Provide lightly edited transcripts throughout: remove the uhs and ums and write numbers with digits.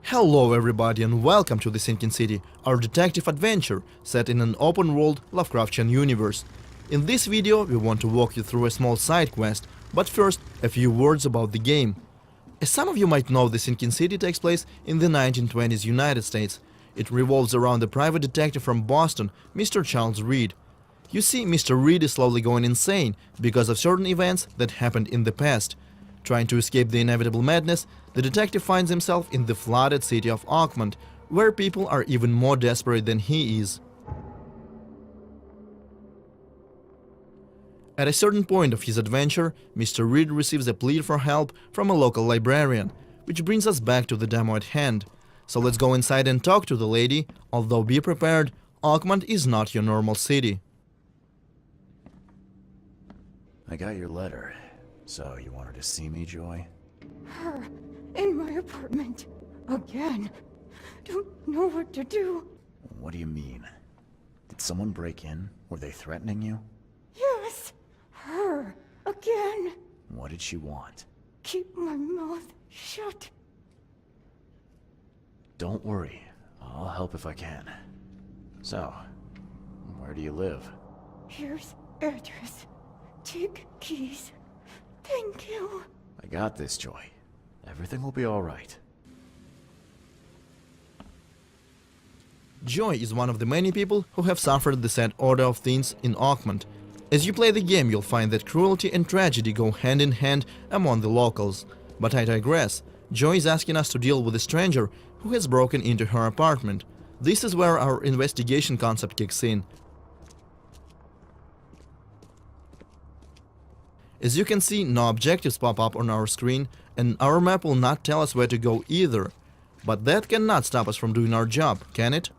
Hello everybody and welcome to The Sinking City, our detective adventure set in an open-world Lovecraftian universe. In this video we want to walk you through a small side quest, but first a few words about the game. As some of you might know, The Sinking City takes place in the 1920s United States. It revolves around a private detective from Boston, Mr. Charles Reed. You see, Mr. Reed is slowly going insane because of certain events that happened in the past. Trying to escape the inevitable madness, the detective finds himself in the flooded city of Oakmont, where people are even more desperate than he is. At a certain point of his adventure, Mr. Reed receives a plea for help from a local librarian, which brings us back to the demo at hand. So let's go inside and talk to the lady, although be prepared, Oakmont is not your normal city. I got your letter. So, you wanted to see me, Joy? Her in my apartment again. Don't know what to do. What do you mean? Did someone break in? Were they threatening you? Yes, her again. What did she want? Keep my mouth shut. Don't worry. I'll help if I can. So, where do you live? Here's address. Take keys. Thank you. I got this, Joy. Everything will be alright. Joy is one of the many people who have suffered the sad order of things in Oakmont. As you play the game, you'll find that cruelty and tragedy go hand in hand among the locals. But I digress. Joy is asking us to deal with a stranger who has broken into her apartment. This is where our investigation concept kicks in. As you can see, no objectives pop up on our screen, and our map will not tell us where to go either. But that cannot stop us from doing our job, can it?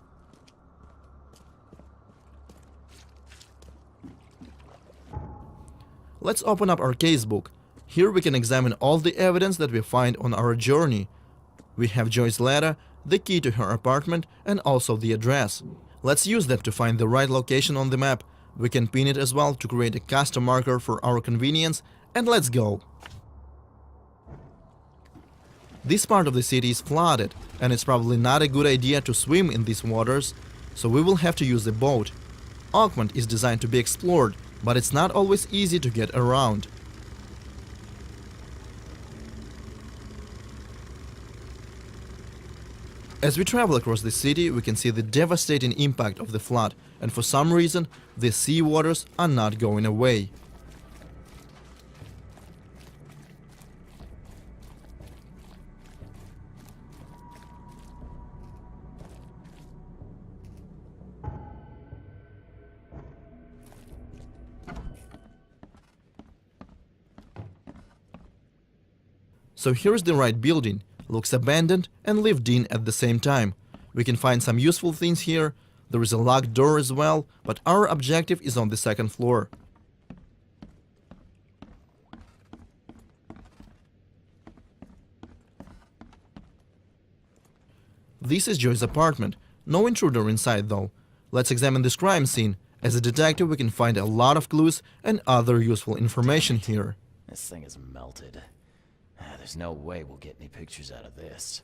Let's open up our casebook. Here we can examine all the evidence that we find on our journey. We have Joy's letter, the key to her apartment, and also the address. Let's use that to find the right location on the map. We can pin it as well to create a custom marker for our convenience, and let's go! This part of the city is flooded, and it's probably not a good idea to swim in these waters, so we will have to use a boat. Oakmont is designed to be explored, but it's not always easy to get around. As we travel across the city, we can see the devastating impact of the flood, and for some reason, the sea waters are not going away. So here's the right building. Looks abandoned and lived in at the same time. We can find some useful things here. There is a locked door as well, but our objective is on the second floor. This is Joy's apartment. No intruder inside though. Let's examine this crime scene. As a detective, we can find a lot of clues and other useful information here. This thing is melted. There's no way we'll get any pictures out of this.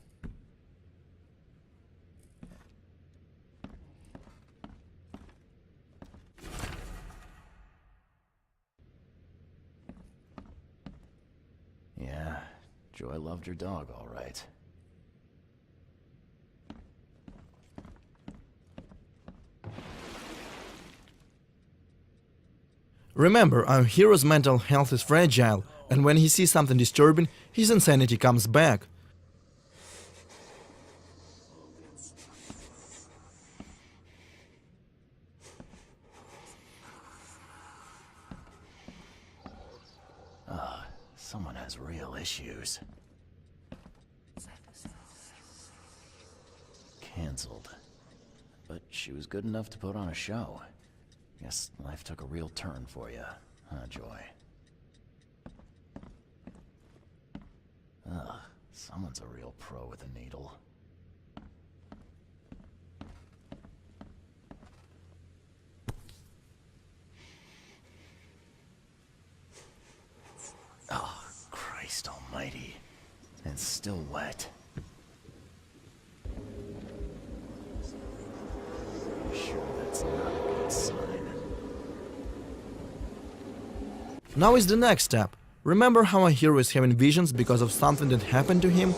Yeah, Joy loved her dog, all right. Remember, our hero's mental health is fragile, and when he sees something disturbing, his insanity comes back. Someone has real issues. Cancelled. But she was good enough to put on a show. Guess life took a real turn for you, huh, Joy? Ugh, someone's a real pro with a needle. Oh, Christ almighty. And still wet. Now is the next step. Remember how our hero is having visions because of something that happened to him?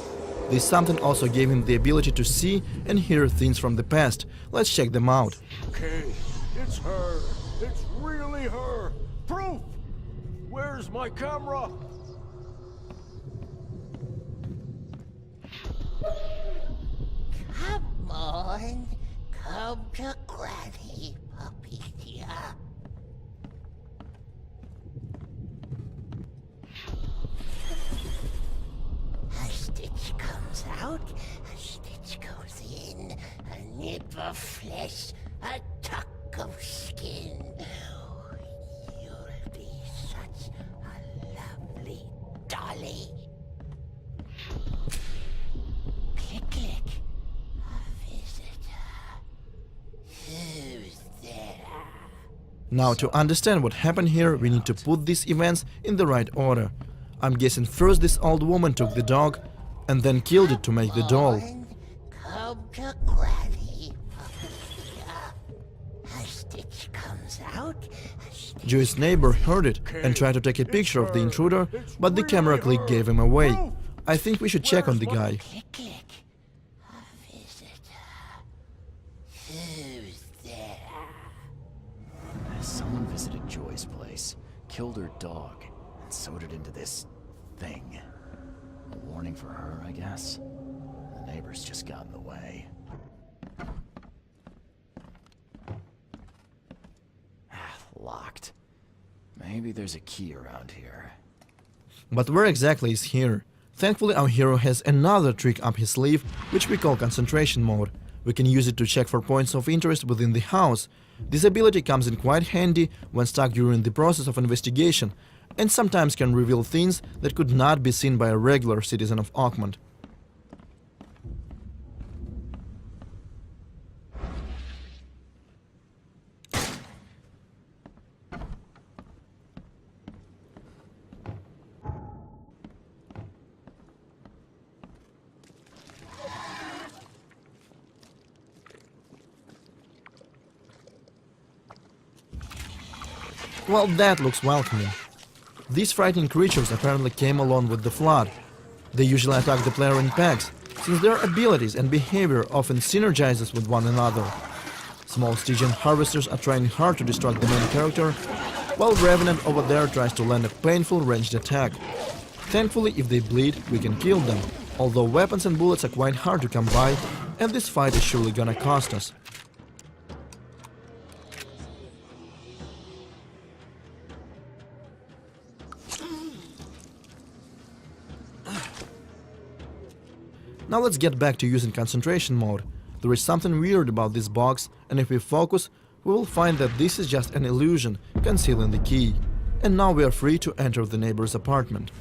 This something also gave him the ability to see and hear things from the past. Let's check them out. Okay, it's her. It's really her. Proof! Where's my camera? Come on, come to Granny, puppy dear. A stitch comes out, a stitch goes in, a nip of flesh, a tuck of skin. You'll be such a lovely dolly. Click, click. A visitor. Who's there? Now, to understand what happened here, we need to put these events in the right order. I'm guessing first this old woman took the dog and then killed it to make the doll. Come to Granny, puppy dear. A stitch comes out, a stitch Joey's neighbor heard it and tried to take a picture of the intruder, but the camera click gave him away. I think we should check on the guy. click, click. A visitor. Who's there? Someone visited Joy's place, killed her dog, and sewed it into this thing. A warning for her, I guess. The neighbors just got in the way. Locked. Maybe there's a key around here. But where exactly is here? Thankfully, our hero has another trick up his sleeve, which we call concentration mode. We can use it to check for points of interest within the house. This ability comes in quite handy when stuck during the process of investigation, and sometimes can reveal things that could not be seen by a regular citizen of Oakmont. Well, that looks welcoming. These frightening creatures apparently came along with the flood. They usually attack the player in packs, since their abilities and behavior often synergizes with one another. Small Stygian harvesters are trying hard to distract the main character, while Revenant over there tries to land a painful ranged attack. Thankfully, if they bleed, we can kill them, although weapons and bullets are quite hard to come by, and this fight is surely gonna cost us. Now let's get back to using concentration mode. There is something weird about this box, and if we focus, we will find that this is just an illusion concealing the key. And now we are free to enter the neighbor's apartment.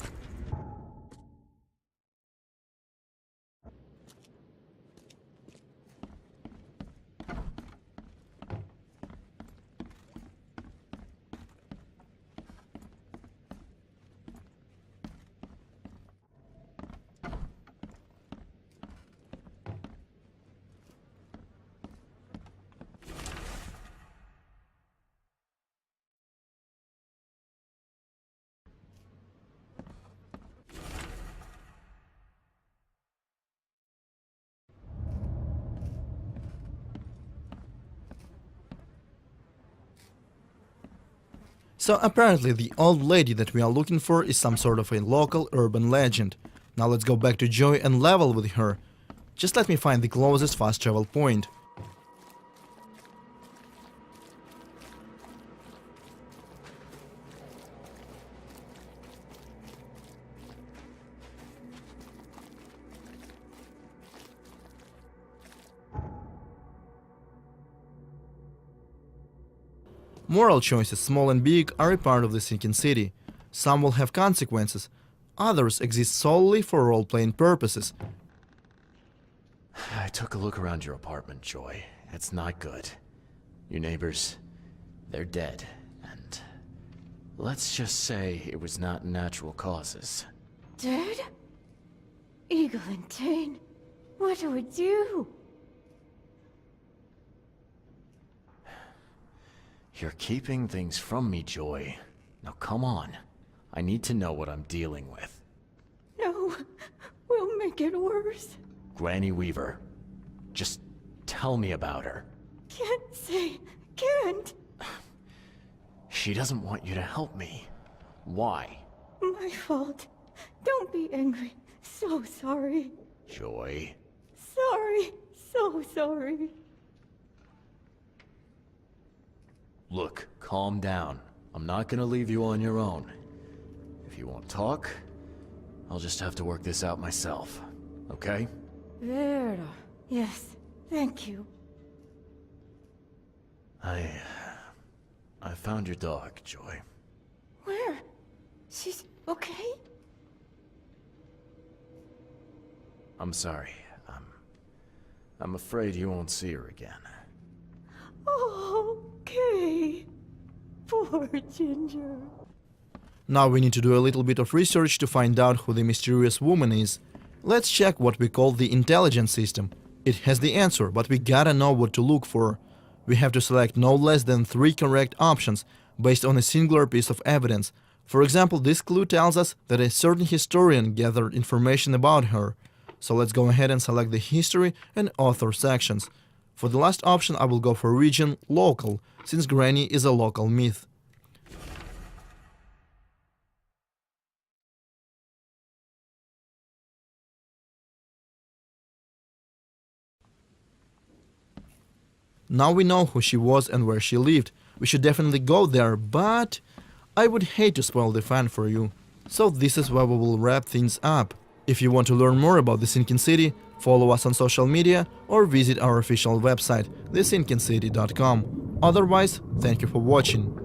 So apparently the old lady that we are looking for is some sort of a local urban legend. Now let's go back to Joy and level with her. Just let me find the closest fast travel point. Moral choices, small and big, are a part of the Sinking City. Some will have consequences, others exist solely for role-playing purposes. I took a look around your apartment, Joy. It's not good. Your neighbors, they're dead, and let's just say it was not natural causes. Dead? Eagle and Tane, what do we do? You're keeping things from me, Joy. Now come on. I need to know what I'm dealing with. No, we'll make it worse. Granny Weaver. Just tell me about her. Can't say, can't. She doesn't want you to help me. Why? My fault. Don't be angry. So sorry. Joy. Sorry. So sorry. Look, calm down. I'm not gonna leave you on your own. If you won't talk, I'll just have to work this out myself. Okay? Vera. Yes, thank you. I found your dog, Joy. Where? She's okay? I'm sorry. I'm afraid you won't see her again. Okay. Poor Ginger. Now we need to do a little bit of research to find out who the mysterious woman is. Let's check what we call the intelligence system. It has the answer, but we gotta know what to look for. We have to select no less than 3 correct options based on a singular piece of evidence. For example, this clue tells us that a certain historian gathered information about her. So let's go ahead and select the history and author sections. For the last option, I will go for region local, since Granny is a local myth. Now we know who she was and where she lived. We should definitely go there, but I would hate to spoil the fun for you. So this is where we will wrap things up. If you want to learn more about the Sinking City, follow us on social media or visit our official website, thesinkincity.com. Otherwise, thank you for watching.